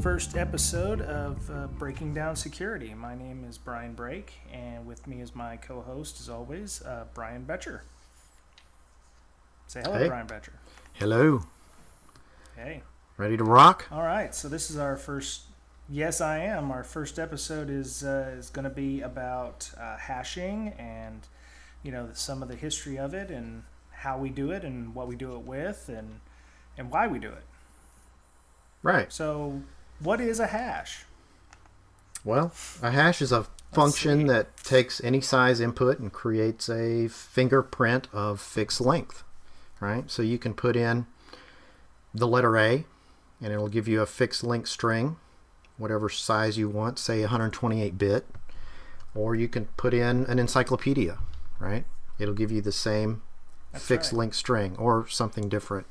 first episode of Breaking Down Security. My name is Brian Brake, and with me is my co-host, as always, Brian Betcher. Say hello, Hey. Brian Betcher. Hello. Hey. Ready to rock? All right, so this is our first. Yes, I am. Our first episode is going to be about hashing and some of the history of it and how we do it and what we do it with and why we do it. Right. So, what is a hash? Well, a hash is a function that takes any size input and creates a fingerprint of fixed length. Right? So you can put in the letter A and it'll give you a fixed length string, whatever size you want, say 128-bit. Or you can put in an encyclopedia, right? It'll give you the same fixed length string or something different.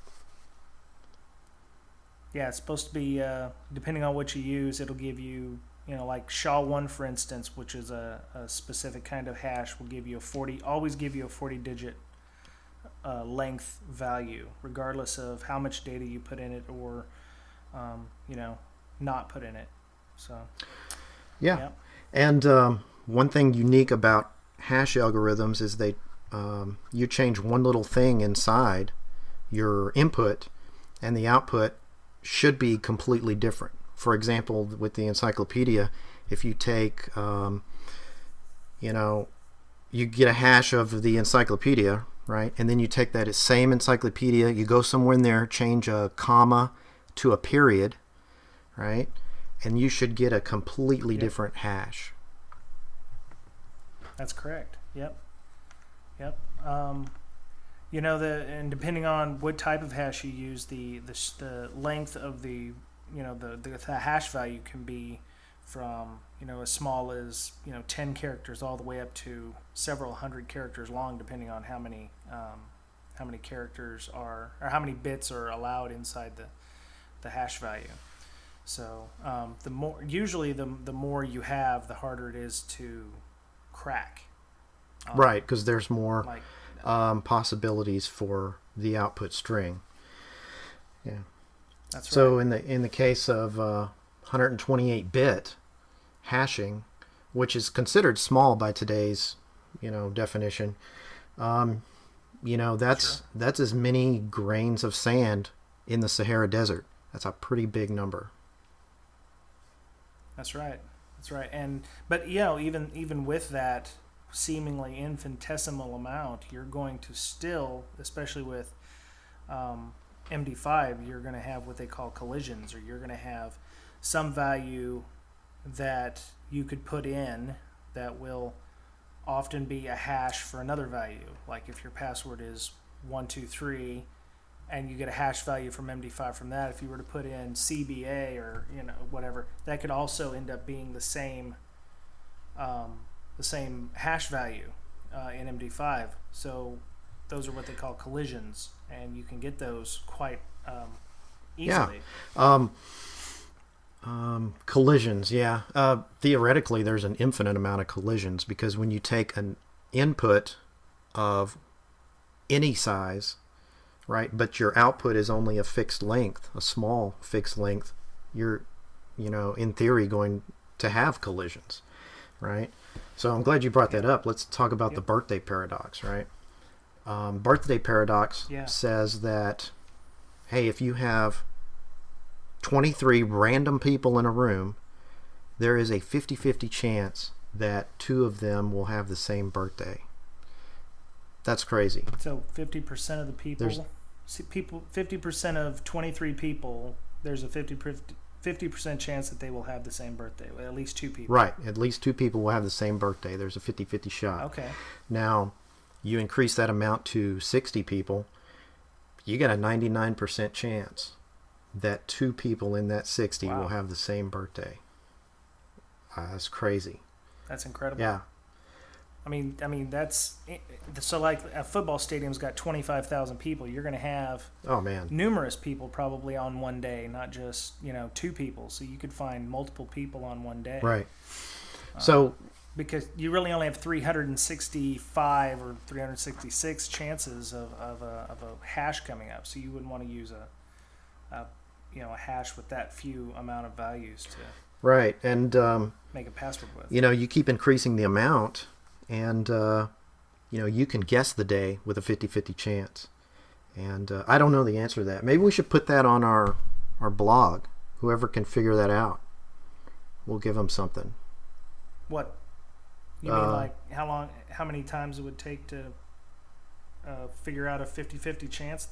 Yeah, it's supposed to be, depending on what you use, it'll give you, like SHA-1, for instance, which is a specific kind of hash, will give you always give you a 40-digit length value, regardless of how much data you put in it or, not put in it. So, yeah. And one thing unique about hash algorithms is you change one little thing inside your input, and the output should be completely different. For example, with the encyclopedia, if you take, you get a hash of the encyclopedia, right? And then you take that same encyclopedia, you go somewhere in there, change a comma to a period, right? And you should get a completely different hash. That's correct. Yep. And depending on what type of hash you use, the length of the hash value can be from as small as 10 characters all the way up to several hundred characters long, depending on how many characters are or how many bits are allowed inside the hash value. So the more you have, the harder it is to crack. Right, because there's more possibilities for the output string. Yeah. That's right. So in the case of 128-bit hashing, which is considered small by today's definition, that's as many grains of sand in the Sahara Desert. That's a pretty big number. That's right. But even with that seemingly infinitesimal amount, you're going to still, especially with MD5, you're going to have what they call collisions, or you're going to have some value that you could put in that will often be a hash for another value. Like if your password is 123 and you get a hash value from MD5 from that, if you were to put in CBA or whatever, that could also end up being the same hash value in MD5. So those are what they call collisions, and you can get those quite easily. Yeah. Collisions, yeah. Theoretically, there's an infinite amount of collisions, because when you take an input of any size, right, but your output is only a fixed length, a small fixed length, you're, in theory, going to have collisions, right? So I'm glad you brought that up. Let's talk about the birthday paradox, right? Birthday paradox says that, hey, if you have 23 random people in a room, there is a 50-50 chance that two of them will have the same birthday. That's crazy. So 50% of the people, 50% of 23 people, there's a 50% chance that they will have the same birthday. At least two people. Right. At least two people will have the same birthday. There's a 50-50 shot. Okay. Now, you increase that amount to 60 people, you got a 99% chance that two people in that 60 will have the same birthday. That's crazy. That's incredible. Yeah. I mean that's so. Like a football stadium's got 25,000 people. You're going to have numerous people probably on one day, not just two people. So you could find multiple people on one day. Right. So because you really only have 365 or 366 chances of a hash coming up. So you wouldn't want to use a a hash with that few amount of values to Right. And make a password with. you keep increasing the amount, and you can guess the day with a 50-50 chance. And I don't know the answer to that. Maybe we should put that on our blog. Whoever can figure that out, we'll give them something. What? You mean like how many times it would take to figure out a 50-50 chance?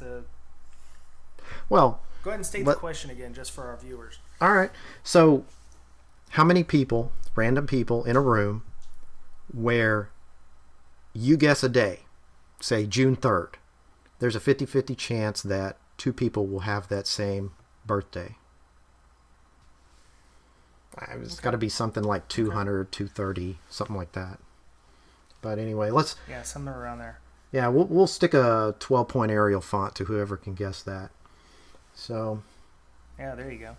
Well, go ahead and state the question again, just for our viewers. All right. So, how many people, random people in a room, where you guess a day, say June 3rd, there's a 50-50 chance that two people will have that same birthday. It's got to be something like 200, 230, something like that. But anyway, let's... Yeah, somewhere around there. Yeah, we'll stick a 12-point Arial font to whoever can guess that. So... Yeah, there you go.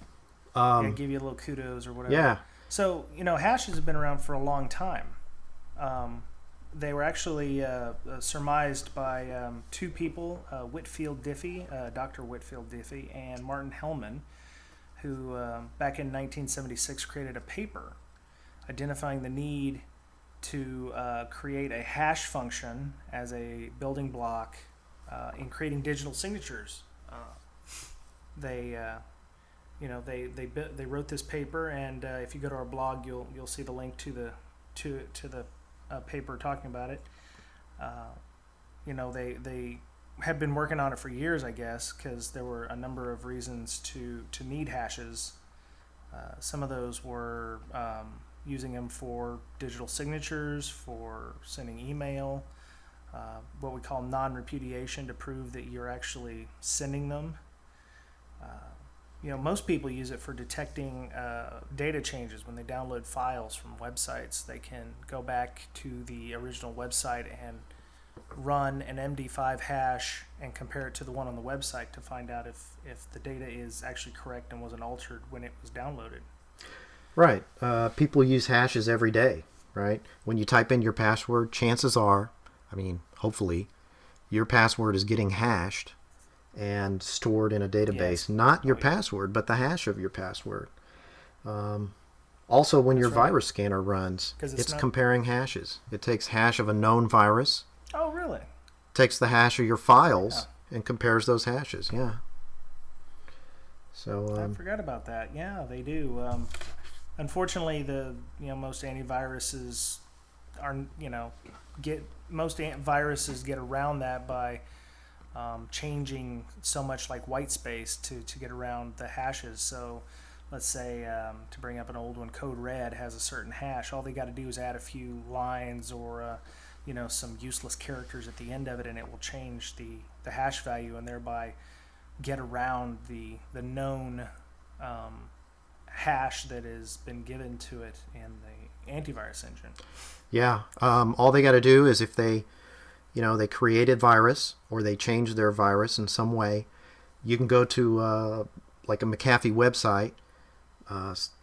Give you a little kudos or whatever. Yeah. So, hashes have been around for a long time. They were actually surmised by two people, Whitfield Diffie, Dr. Whitfield Diffie, and Martin Hellman, who back in 1976 created a paper identifying the need to create a hash function as a building block in creating digital signatures. They wrote this paper, and if you go to our blog, you'll see the link to the paper talking about it. They have been working on it for years, I guess, because there were a number of reasons to need hashes. Some of those were using them for digital signatures, for sending email, what we call non-repudiation, to prove that you're actually sending them. Most people use it for detecting data changes. When they download files from websites, they can go back to the original website and run an MD5 hash and compare it to the one on the website to find out if the data is actually correct and wasn't altered when it was downloaded. Right. People use hashes every day, right? When you type in your password, chances are, hopefully, your password is getting hashed and stored in a database. Yes. Not your password, but the hash of your password. Also, when your virus scanner runs, it's comparing hashes. It takes hash of a known virus. Oh, really? Takes the hash of your files and compares those hashes. Yeah. So I forgot about that. Yeah, they do. Unfortunately, most antiviruses get around that by changing so much like white space to get around the hashes. So let's say, to bring up an old one, Code Red has a certain hash. All they got to do is add a few lines or some useless characters at the end of it, and it will change the hash value and thereby get around the known hash that has been given to it in the antivirus engine. Yeah. All they got to do is if they created virus or they changed their virus in some way, you can go to like a McAfee website,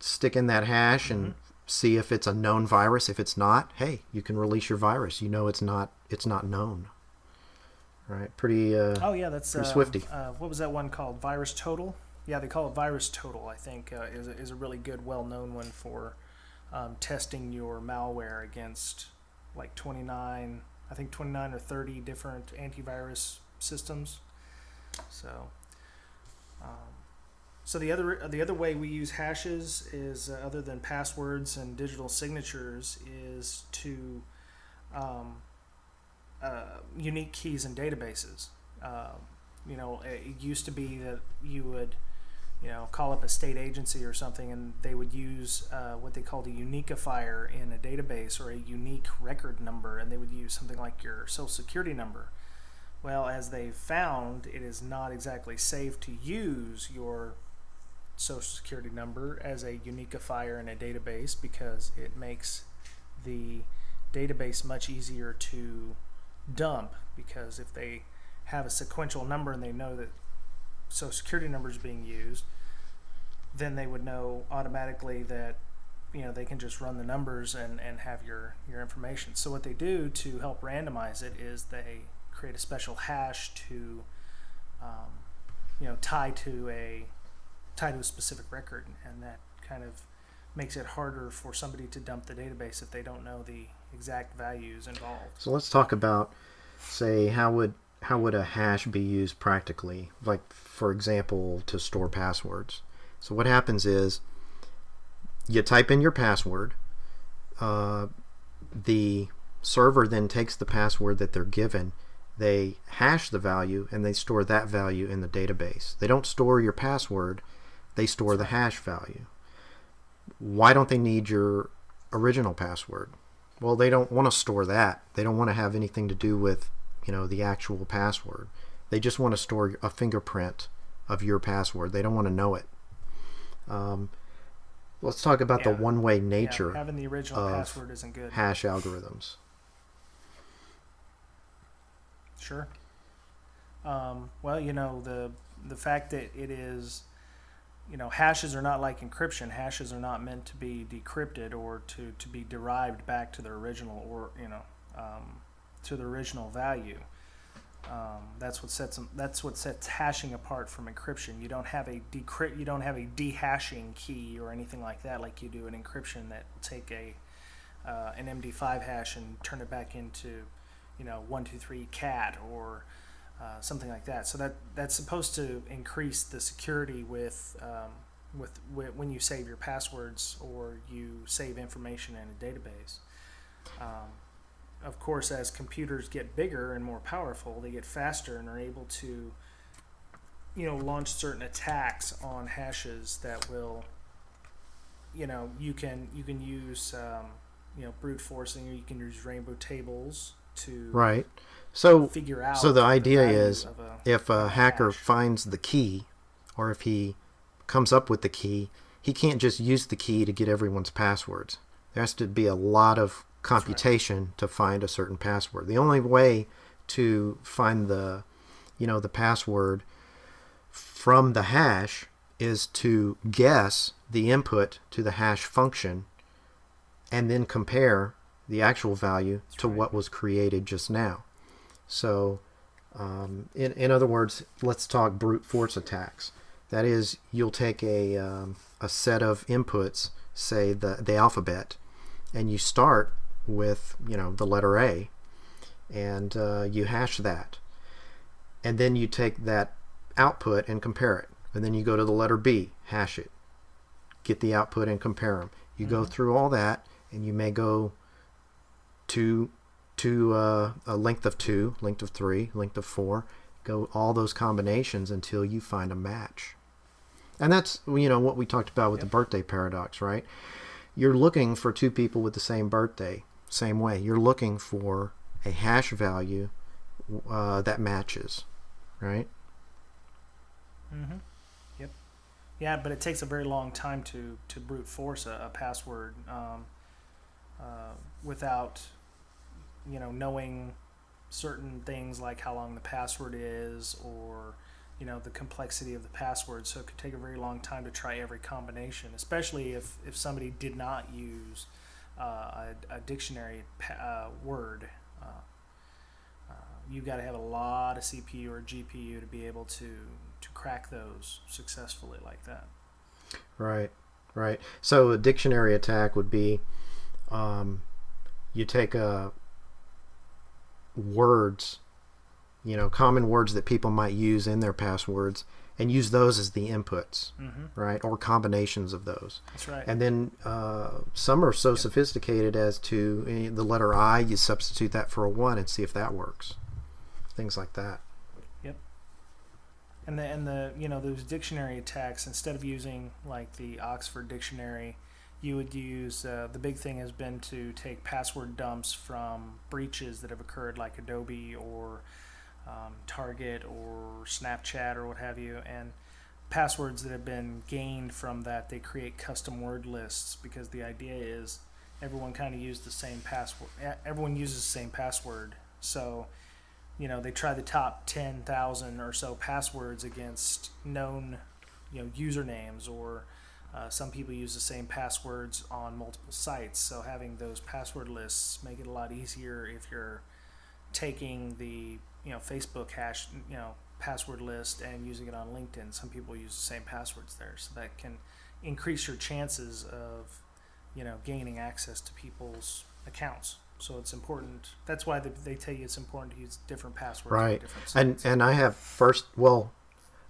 stick in that hash and see if it's a known virus. If it's not, hey, you can release your virus. It's not known. Right? Pretty that's pretty swifty. What was that one called? Virus Total? Yeah, they call it Virus Total, I think, is a really good, well-known one for testing your malware against like 29 or 30 different antivirus systems. So the other way we use hashes is, other than passwords and digital signatures, is to unique keys in databases. It used to be that you would call up a state agency or something, and they would use what they called a uniqueifier in a database, or a unique record number, and they would use something like your social security number. Well, as they've found, it is not exactly safe to use your social security number as a uniqueifier in a database, because it makes the database much easier to dump, because if they have a sequential number and they know that social security number is being used, then they would know automatically that they can just run the numbers and have your information. So what they do to help randomize it is they create a special hash to tie to a tied to a specific record, and that kind of makes it harder for somebody to dump the database if they don't know the exact values involved. So let's talk about, say, how would a hash be used practically? Like, for example, to store passwords. So what happens is you type in your password. The server then takes the password that they're given. They hash the value, and they store that value in the database. They don't store your password. They store the hash value. Why don't they need your original password? Well, they don't want to store that. They don't want to have anything to do with, the actual password. They just want to store a fingerprint of your password. They don't want to know it. Let's talk about the one-way nature having the original password isn't good. Hash algorithms. Sure. Well, the fact that it is, hashes are not like encryption. Hashes are not meant to be decrypted or to be derived back to their original to the original value. That's what sets hashing apart from encryption. You don't have a dehashing key or anything like that, like you do in encryption that will take an MD5 hash and turn it back into 123 cat or something like that. So that's supposed to increase the security with when you save your passwords or you save information in a database. Of course, as computers get bigger and more powerful, they get faster and are able to launch certain attacks on hashes that will you can use brute forcing, or you can use rainbow tables to right. So figure out. So the idea is, if a hacker hash. finds the key, or if he comes up with the key, he can't just use the key to get everyone's passwords. There has to be a lot of computation to find a certain password. The only way to find the password from the hash is to guess the input to the hash function and then compare the actual value to what was created just now. So in other words, let's talk brute force attacks. That is, you'll take a set of inputs, say the alphabet, and you start with the letter A, and you hash that, and then you take that output and compare it, and then you go to the letter B, hash it, get the output and compare them. You go through all that, and you may go to a length of 2, length of 3, length of 4, go all those combinations until you find a match. And that's what we talked about with the birthday paradox, right? You're looking for two people with the same birthday. Same way, you're looking for a hash value that matches, right? Yep. Yeah, but it takes a very long time to brute force a password without knowing certain things like how long the password is, or the complexity of the password. So it could take a very long time to try every combination, especially if somebody did not use a dictionary word. You've got to have a lot of CPU or GPU to be able to crack those successfully like that. Right. So a dictionary attack would be you take words, common words that people might use in their passwords, and use those as the inputs, right? Or combinations of those. That's right. And then some are so sophisticated as to the letter I, you substitute that for a 1 and see if that works. Things like that. Yep. And the those dictionary attacks, instead of using like the Oxford Dictionary, you would use the big thing has been to take password dumps from breaches that have occurred, like Adobe or Target or Snapchat or what have you, and passwords that have been gained from that. They create custom word lists, because the idea is everyone kind of used the same password. Everyone uses the same password, so they try the top 10,000 or so passwords against known usernames, or some people use the same passwords on multiple sites. So having those password lists make it a lot easier if you're taking the Facebook hash, password list and using it on LinkedIn. Some people use the same passwords there, so that can increase your chances of, gaining access to people's accounts. So it's important. That's why they tell you it's important to use different passwords. Right. Different And sites. and I have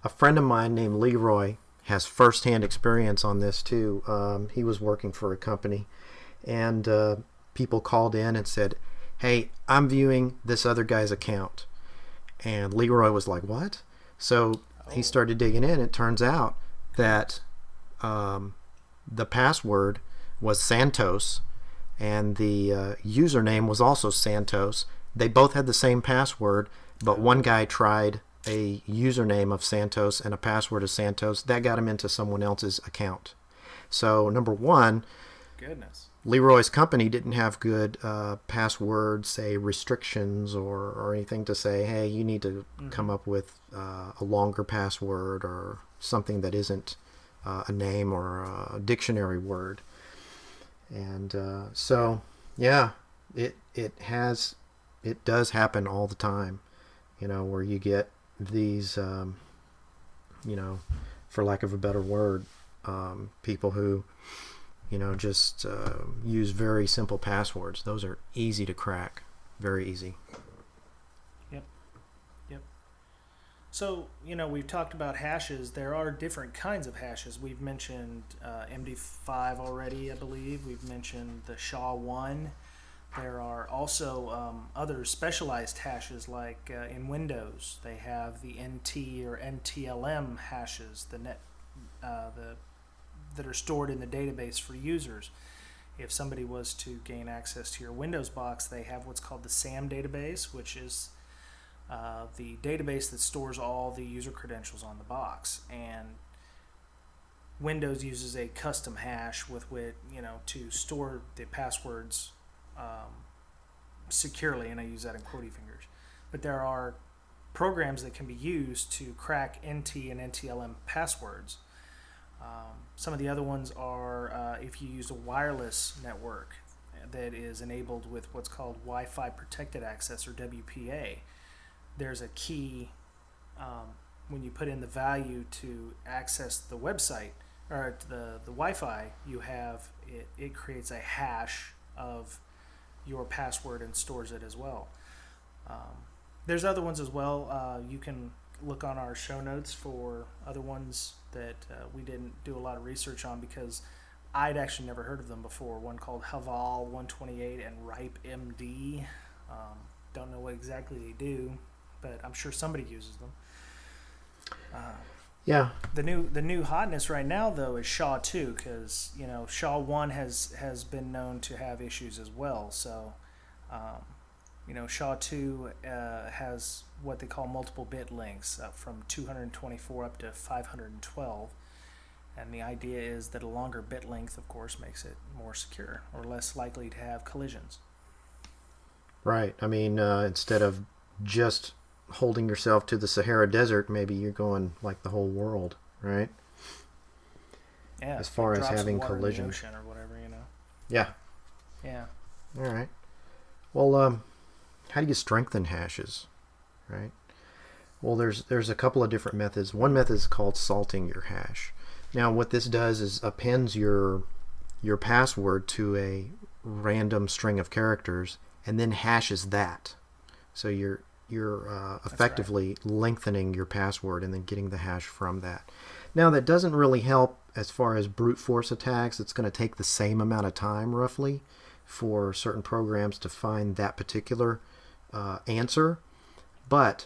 a friend of mine named Leroy has firsthand experience on this too. He was working for a company, and people called in and said, "Hey, I'm viewing this other guy's account," and Leroy was like, "What?" So he started digging in. It turns out that the password was Santos, and the username was also Santos. They both had the same password, but one guy tried a username of Santos and a password of Santos. That got him into someone else's account. So, number one, Goodness. Leroy's company didn't have good password, say, restrictions or anything to say, hey, you need to come up with a longer password or something that isn't a name or a dictionary word. And yeah, it does happen all the time, where you get these, for lack of a better word, people who, just use very simple passwords. Those are easy to crack, very easy. Yep. So, we've talked about hashes. There are different kinds of hashes. We've mentioned MD5 already, I believe. We've mentioned the SHA-1. There are also other specialized hashes, like in Windows. They have the NT or NTLM hashes, that are stored in the database for users. If somebody was to gain access to your Windows box, they have what's called the SAM database, which is the database that stores all the user credentials on the box. And Windows uses a custom hash with which, to store the passwords securely, and I use that in quotey fingers. But there are programs that can be used to crack NT and NTLM passwords. Some of the other ones are if you use a wireless network that is enabled with what's called Wi-Fi Protected Access, or WPA. There's a key when you put in the value to access the website or the Wi-Fi. You have it creates a hash of your password and stores it as well. There's other ones as well. You can look on our show notes for other ones that we didn't do a lot of research on, because I'd actually never heard of them before. One called Haval 128 and Ripe MD. Don't know what exactly they do, but I'm sure somebody uses them. Yeah. The new hotness right now, though, is SHA-2, because SHA-1 has been known to have issues as well. So SHA-2 has what they call multiple bit links, from 224 up to 512. And the idea is that a longer bit length, of course, makes it more secure or less likely to have collisions. Right. I mean, instead of just holding yourself to the Sahara Desert, maybe you're going like the whole world, right? Yeah. As far as having collisions. collisions. Or whatever, Yeah. Yeah. All right. Well, how do you strengthen hashes, right? Well, there's a couple of different methods. One method is called salting your hash. Now, what this does is appends your password to a random string of characters and then hashes that. So you're effectively lengthening your password and then getting the hash from that. Now, that doesn't really help as far as brute force attacks. It's going to take the same amount of time, roughly, for certain programs to find that particular answer. But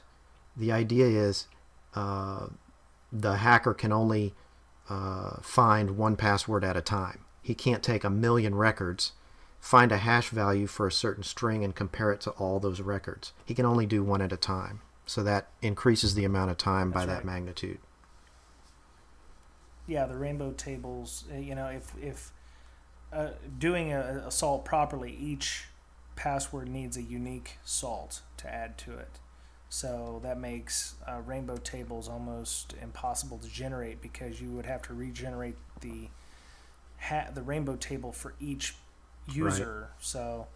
the idea is the hacker can only find one password at a time. He can't take a million records, find a hash value for a certain string, and compare it to all those records. He can only do one at a time. So that increases the amount of time by that magnitude. Yeah, the rainbow tables, if doing a salt properly, each password needs a unique salt to add to it. So that makes rainbow tables almost impossible to generate, because you would have to regenerate the rainbow table for each user. Right. So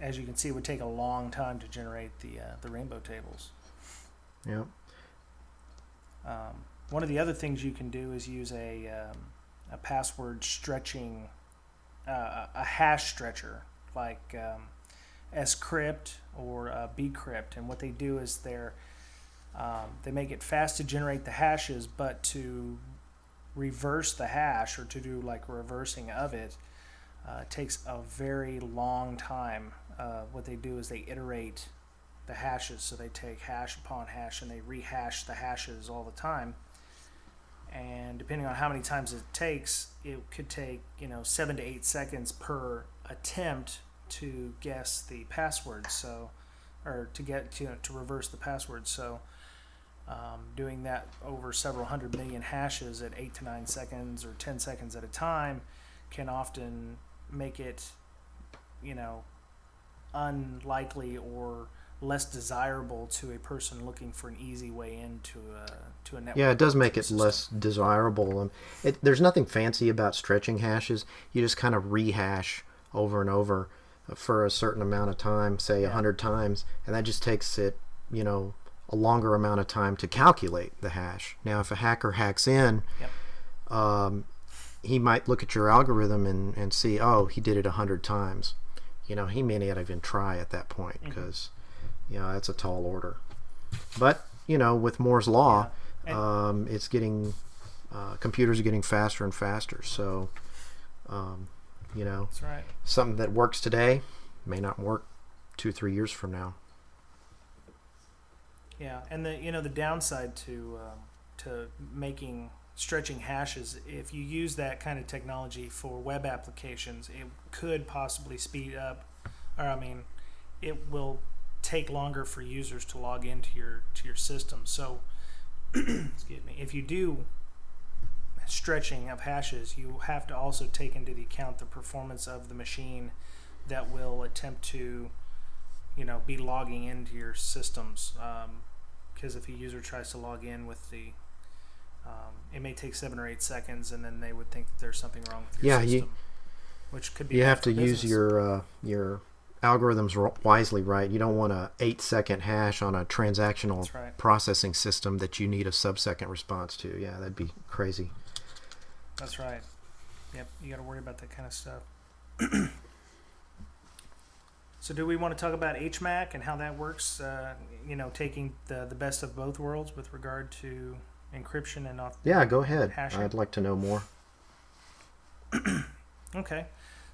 as you can see, it would take a long time to generate the rainbow tables. Yeah. One of the other things you can do is use a password stretching, a hash stretcher like scrypt or bcrypt, and what they do is they make it fast to generate the hashes, but to reverse the hash or to do like reversing of it takes a very long time. What they do is they iterate the hashes, so they take hash upon hash and they rehash the hashes all the time. And depending on how many times it takes, it could take 7 to 8 seconds per attempt to guess the password. So, or to get to reverse the password. So, doing that over several 100 million hashes at 8 to 9 seconds or 10 seconds at a time can often make it, unlikely or less desirable to a person looking for an easy way into a network. Yeah, it does make it system. less desirable. There's nothing fancy about stretching hashes. You just kind of rehash over and over for a certain amount of time, say 100 times, and that just takes it, a longer amount of time to calculate the hash. Now, if a hacker hacks in, he might look at your algorithm and see, oh, he did it 100 times. He may not even try at that point because, that's a tall order. But, with Moore's Law, it's getting, computers are getting faster and faster. So, That's right. something that works today may not work 2-3 years from now. Yeah, and the downside to making stretching hashes, if you use that kind of technology for web applications, it could possibly speed up, it will take longer for users to log into your system. So, excuse me, if you do stretching of hashes, you have to also take into the account the performance of the machine that will attempt to be logging into your systems, because if a user tries to log in with the it may take 7 or 8 seconds, and then they would think that there's something wrong with your system, which could be you have to business. use your algorithms wisely, right? You don't want a 8-second hash on a transactional processing system that you need a sub-second response to. Yeah, that'd be crazy. That's right. Yep, you got to worry about that kind of stuff. So do we want to talk about HMAC and how that works, taking the best of both worlds with regard to encryption and go ahead. hashing? I'd like to know more. Okay.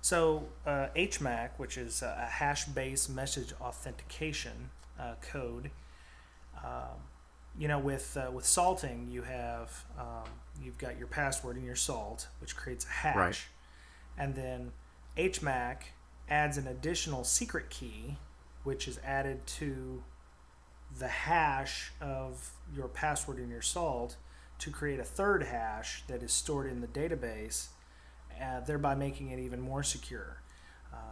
So HMAC, which is a hash-based message authentication code, with salting, you've got your password and your salt, which creates a hash, Right. and then HMAC adds an additional secret key, which is added to the hash of your password and your salt to create a third hash that is stored in the database, thereby making it even more secure.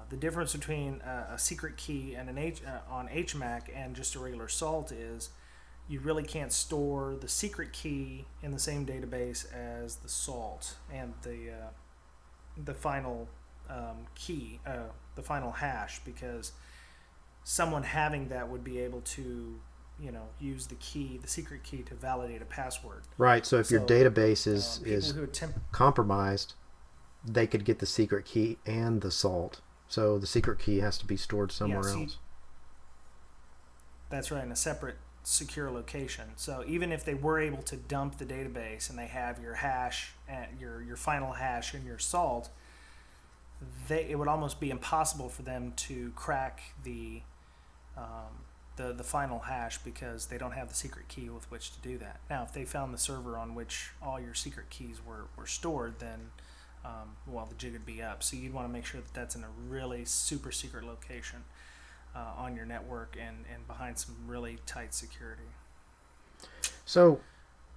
The difference between a secret key and on HMAC and just a regular salt is you really can't store the secret key in the same database as the salt and the final key, the final hash, because someone having that would be able to use the secret key to validate a password. Right, so if your database is compromised, they could get the secret key and the salt. So the secret key has to be stored somewhere else. That's right, in a separate secure location. So even if they were able to dump the database and they have your hash and your final hash and your salt, it would almost be impossible for them to crack the final hash because they don't have the secret key with which to do that. Now, if they found the server on which all your secret keys were stored, then the jig would be up. So you'd want to make sure that that's in a really super secret location on your network and behind some really tight security. So,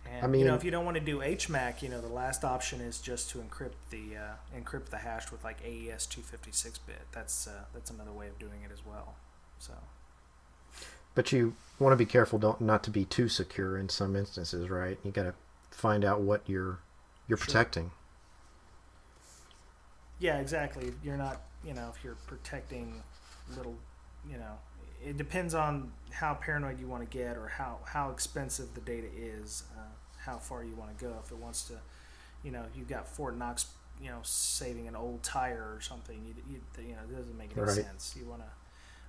and if you don't want to do HMAC, the last option is just to encrypt the hash with like AES 256-bit. That's another way of doing it as well. So. But you want to be careful not to be too secure in some instances, right? You got to find out what you're protecting. Yeah, exactly. You're not, if you're protecting little, it depends on how paranoid you want to get or how expensive the data is. how far you want to go. If it wants to, you've got Fort Knox, saving an old tire or something. It doesn't make any sense. You want to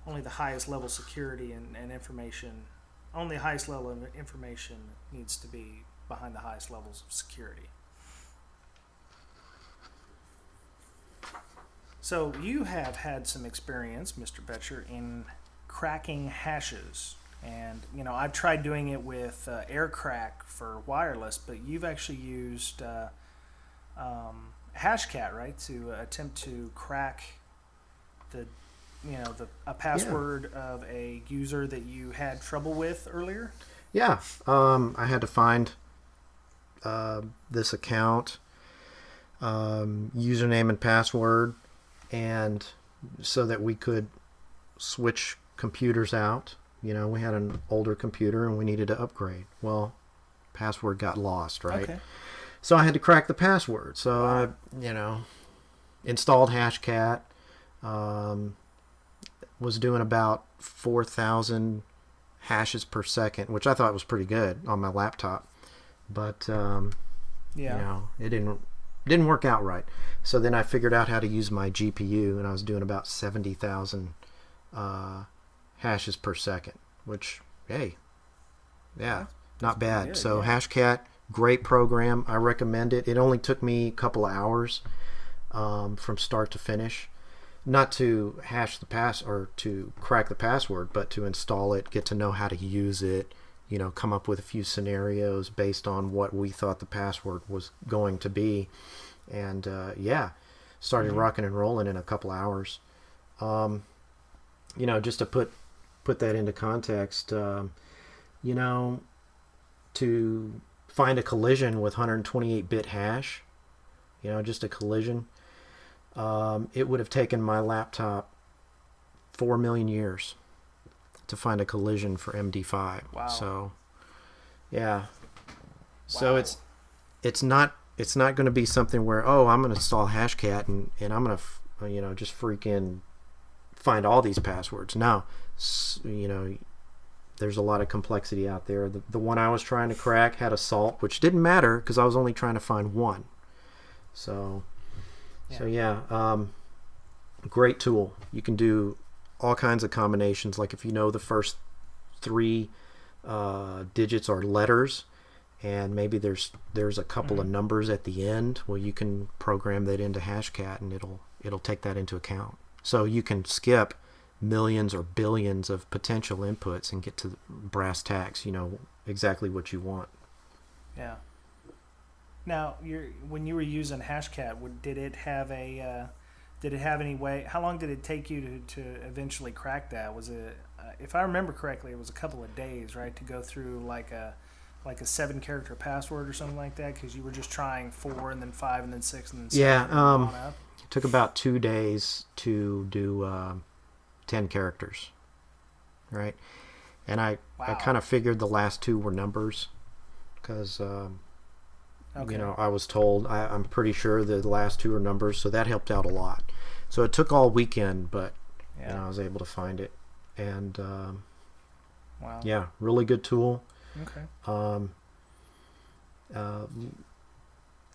only the highest level security and information. Only the highest level of information needs to be behind the highest levels of security. So you have had some experience, Mr. Betcher, in cracking hashes. And, I've tried doing it with AirCrack for wireless, but you've actually used Hashcat, right, to attempt to crack a password of a user that you had trouble with earlier? Yeah. I had to find this account, username and password, and so that we could switch computers out. We had an older computer and we needed to upgrade. Well, password got lost, right? Okay. So I had to crack the password. So I, installed Hashcat. Was doing about 4,000 hashes per second, which I thought was pretty good on my laptop. But it didn't work out right. So then I figured out how to use my GPU, and I was doing about 70,000 hashes per second, which, hey, yeah, not bad. Good, so yeah. Hashcat, great program. I recommend it. It only took me a couple of hours from start to finish. Not to hash the pass or to crack the password, but to install it, get to know how to use it, come up with a few scenarios based on what we thought the password was going to be. And started rocking and rolling in a couple hours. Just to put that into context, to find a collision with 128-bit hash, just a collision, it would have taken my laptop 4 million years to find a collision for MD5. Wow. So, yeah. Wow. So it's not going to be something where, I'm going to install Hashcat and I'm going to just freaking find all these passwords. No, there's a lot of complexity out there. The one I was trying to crack had a salt, which didn't matter because I was only trying to find one. So great tool. You can do all kinds of combinations. Like if you know the first 3 digits are letters, and maybe there's a couple of numbers at the end. Well, you can program that into Hashcat, and it'll take that into account. So you can skip millions or billions of potential inputs and get to brass tacks. Exactly what you want. Yeah. Now, when you were using Hashcat, did it have any way? How long did it take you to eventually crack that? Was it, if I remember correctly, it was a couple of days, right, to go through like a 7-character password or something like that, because you were just trying 4 and then 5 and then 6 and then 7. Yeah. And then on up? It took about 2 days to do 10 characters, right? And I kind of figured the last 2 were numbers because. Okay. I was told, I'm pretty sure the last 2 are numbers, so that helped out a lot. So it took all weekend, but I was able to find it. And wow. Yeah, really good tool. Okay.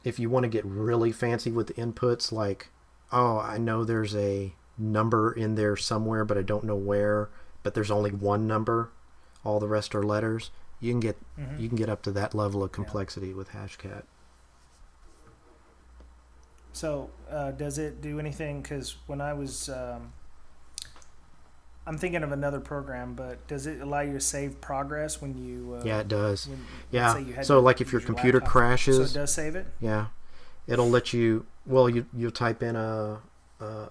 If you want to get really fancy with the inputs, like, I know there's a number in there somewhere, but I don't know where, but there's only one number, all the rest are letters. You can get up to that level of complexity with Hashcat. So does it do anything? Because when I was, I'm thinking of another program, but does it allow you to save progress when you? Yeah, it does. Let's say you had so to like if your use computer laptop, crashes, so it does save it. Yeah, it'll let you. Well, you'll type in a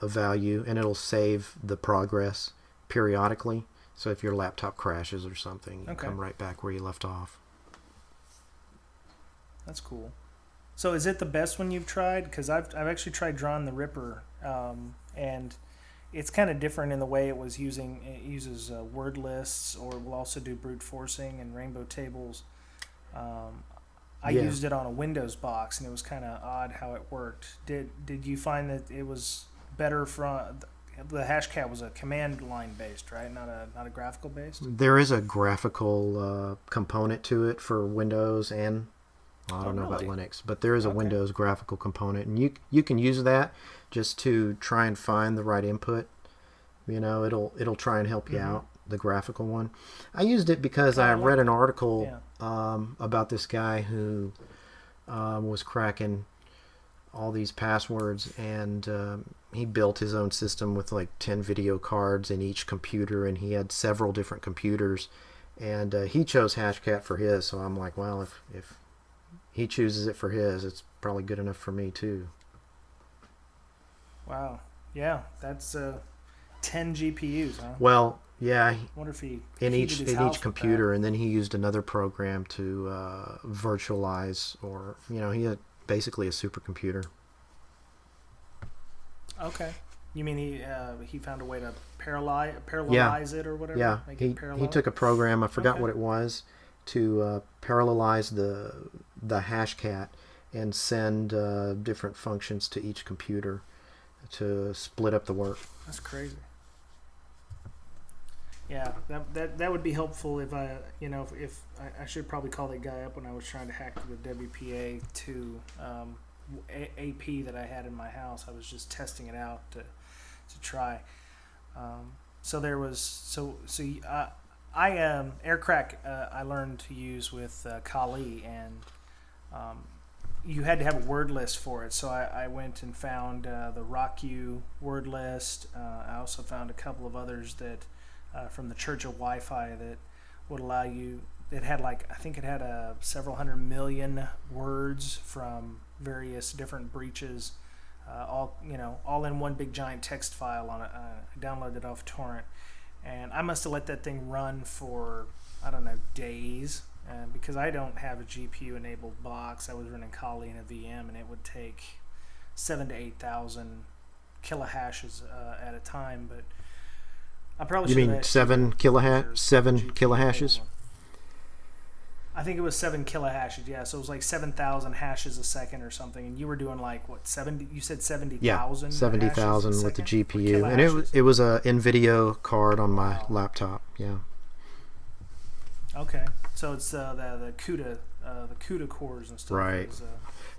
value and it'll save the progress periodically. So if your laptop crashes or something, you come right back where you left off. That's cool. So is it the best one you've tried? Because I've actually tried Drawn the Ripper, and it's kind of different in the way it uses word lists, or will also do brute forcing and rainbow tables. I used it on a Windows box, and it was kind of odd how it worked. Did you find that it was better from? The Hashcat was a command line based, right? Not a graphical based. There is a graphical component to it for Windows and I Oh, don't know about really? Linux, but there is a Okay. Windows graphical component, and you can use that just to try and find the right input. It'll try and help you Mm-hmm. out, the graphical one. I used it because Oh, I I like read an that. article Yeah. about this guy who was cracking all these passwords, and he built his own system with like 10 video cards in each computer, and he had several different computers, and he chose Hashcat for his. So I'm like, well, if he chooses it for his, it's probably good enough for me too. Wow. Yeah, that's 10 GPUs, huh? Well, yeah, Wonder if he in heated each his in each house with that. computer, and then he used another program to virtualize, or he had basically a supercomputer. Okay. You mean he found a way to Yeah, parallelize it or whatever, yeah. make it He parallel? took a program, I forgot Okay. what it was, to parallelize the hashcat and send different functions to each computer to split up the work. That's crazy. Yeah, that would be helpful if if I should probably call that guy up when I was trying to hack the WPA2 AP that I had in my house. I was just testing it out to try. So there was I aircrack I learned to use with Kali, and um, you had to have a word list for it. So I went and found the RockU word list. I also found a couple of others that from the Church of Wi-Fi that would allow you. It had I think it had several hundred million words from various different breaches, all in one big giant text file on it. I downloaded it off torrent, and I must have let that thing run for I don't know days. Because I don't have a GPU enabled box, I was running Kali in a VM, and it would take 7 to 8 thousand kilohashes at a time. But I probably You should have mean asked you if there's a seven GPU kilohashes? enabled one. I think it was 7 kilohashes. Yeah, so it was like 7,000 hashes a second or something. And you were doing like what 70? You said Yeah, 70,000 seventy hashes a thousand with the second or GPU, and kilohashes. it was a NVIDIA card on my Wow. laptop. Yeah. Okay, so it's the CUDA cores and stuff. Right. Is,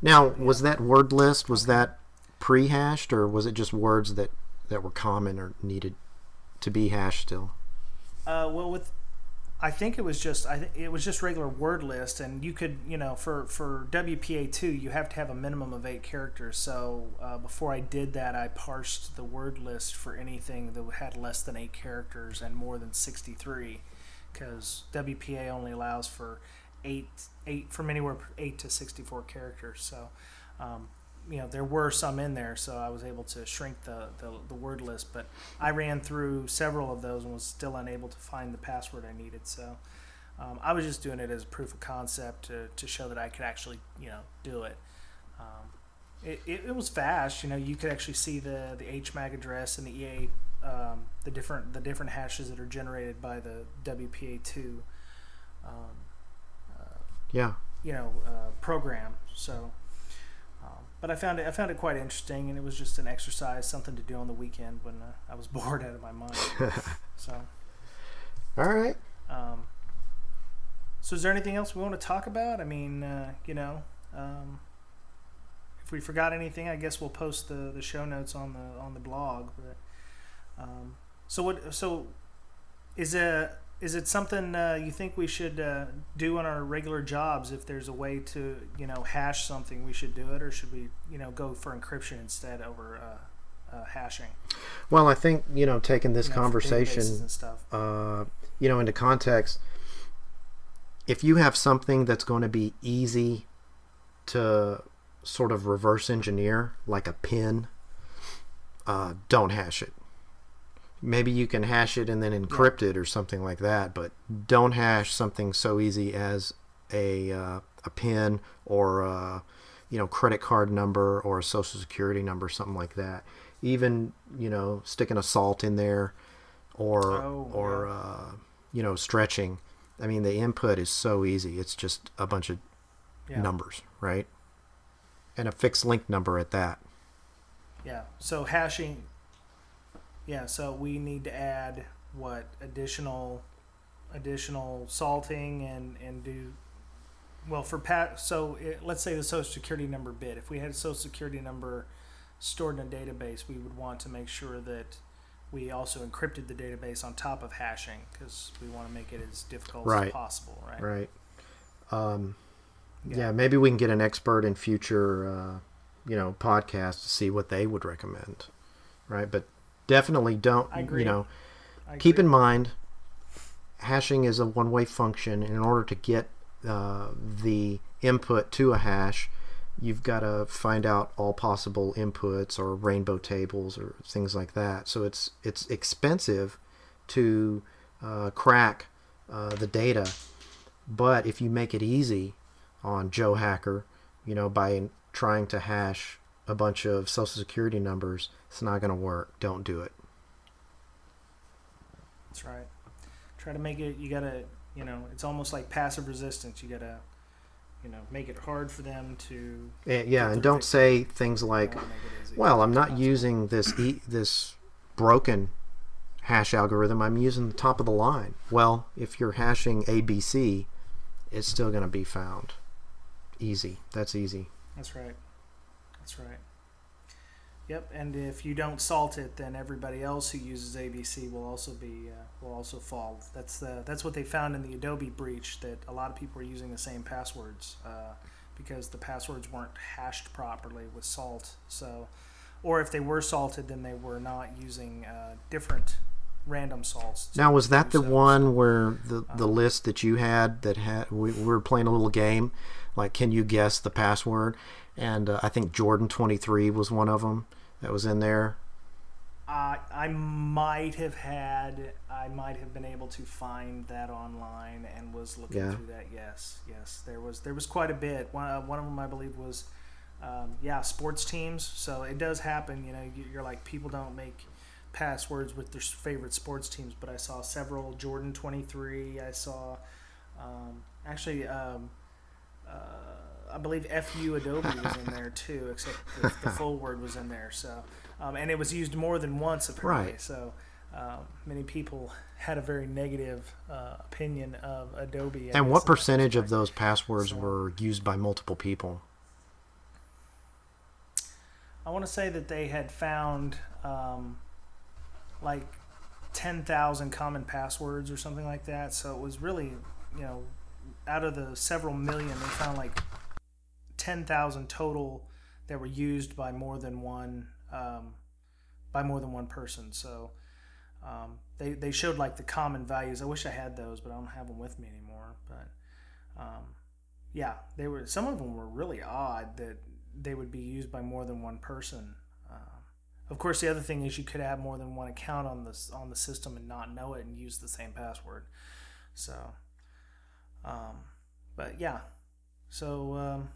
Now, yeah. was that word list, was Okay. that pre-hashed, or was it just words that were common or needed to be hashed still? Well, with I think it was just it was just regular word list, and you could for WPA2 you have to have a minimum of 8 characters. So before I did that, I parsed the word list for anything that had less than 8 characters and more than 63, because WPA only allows for eight from anywhere 8 to 64 characters. So there were some in there, so I was able to shrink the word list. But I ran through several of those and was still unable to find the password I needed. So I was just doing it as a proof of concept to show that I could actually do it. It was fast. You could actually see the HMAC address and the EA, the different hashes that are generated by the WPA2 um, Yeah. program. So. But I found it quite interesting, and it was just an exercise, something to do on the weekend when I was bored out of my mind. So, All right. um, so is there anything else we want to talk about? I mean, if we forgot anything, I guess we'll post the show notes on the blog. But, so is it something you think we should do on our regular jobs? If there's a way to hash something, we should do it, or should we go for encryption instead over hashing? Well, I think taking this For databases conversation and stuff. into context, if you have something that's going to be easy to sort of reverse engineer, like a pin, don't hash it. Maybe you can hash it and then encrypt it or something like that, but don't hash something so easy as a PIN or credit card number or a social security number, something like that. Even sticking a salt in there or stretching. I mean, the input is so easy. It's just a bunch of numbers, right? And a fixed link number at that. Yeah. So hashing. Yeah, so we need to add what additional salting and do Well, let's say the social security number bit. If we had a social security number stored in a database, we would want to make sure that we also encrypted the database on top of hashing because we want to make it as difficult as Right. possible, right? Right. Yeah, maybe we can get an expert in future, podcasts to see what they would recommend, right? But definitely don't, I agree. keep in mind, hashing is a one-way function, and in order to get the input to a hash, you've got to find out all possible inputs or rainbow tables or things like that. So it's expensive to crack the data, but if you make it easy on Joe Hacker, by trying to hash a bunch of social security numbers, it's not going to work. Don't do it. That's right. Try to make it. You gotta. It's almost like passive resistance. You gotta. Make it hard for them to. And don't say things like, "Well, I'm not using this broken hash algorithm. I'm using the top of the line." Well, if you're hashing ABC, it's still going to be found. Easy. That's easy. That's right. That's right. Yep. And if you don't salt it, then everybody else who uses ABC will also fall. That's what they found in the Adobe breach, that a lot of people are using the same passwords because the passwords weren't hashed properly with salt. So, or if they were salted, then they were not using different random salts. Now, was that the one where the list that you had we were playing a little game, like can you guess the password? And I think Jordan 23 was one of them that was in there. I might have been able to find that online and was looking through that. Yes, there was quite a bit. One of them I believe was, sports teams. So it does happen. You're like, people don't make passwords with their favorite sports teams, but I saw several Jordan 23. I saw, I believe FU Adobe was in there too, except the full word was in there. So, and it was used more than once apparently. Right. So, many people had a very negative opinion of Adobe. And what percentage of those passwords were used by multiple people? I want to say that they had found like 10,000 common passwords or something like that. So it was really, out of the several million, they found like 10,000 total that were used by more than one person. So they showed like the common values. I wish I had those, but I don't have them with me anymore. But they were. Some of them were really odd that they would be used by more than one person. Of course, the other thing is you could have more than one account on the system and not know it and use the same password. So, but yeah. So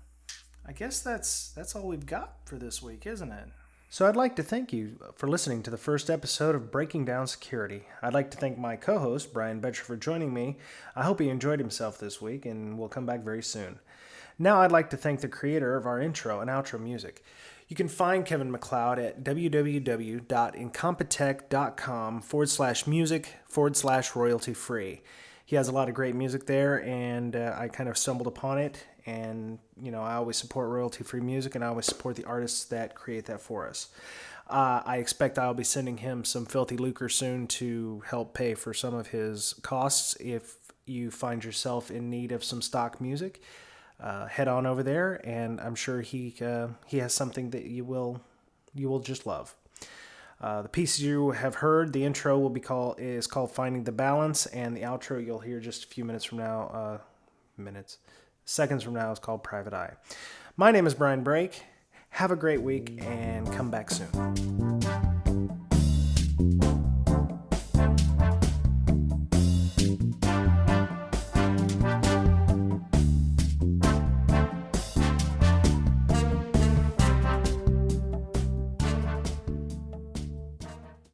I guess that's all we've got for this week, isn't it? So I'd like to thank you for listening to the first episode of Breaking Down Security. I'd like to thank my co-host, Brian Betcher, for joining me. I hope he enjoyed himself this week and will come back very soon. Now I'd like to thank the creator of our intro and outro music. You can find Kevin MacLeod at www.incompetech.com/music/royalty-free. He has a lot of great music there, and I kind of stumbled upon it. And, I always support royalty-free music, and I always support the artists that create that for us. I expect I'll be sending him some filthy lucre soon to help pay for some of his costs. If you find yourself in need of some stock music, head on over there, and I'm sure he has something that you will just love. The pieces you have heard, the intro is called Finding the Balance, and the outro you'll hear just a few seconds from now is called Private Eye. My name is Brian Brake. Have a great week and come back soon.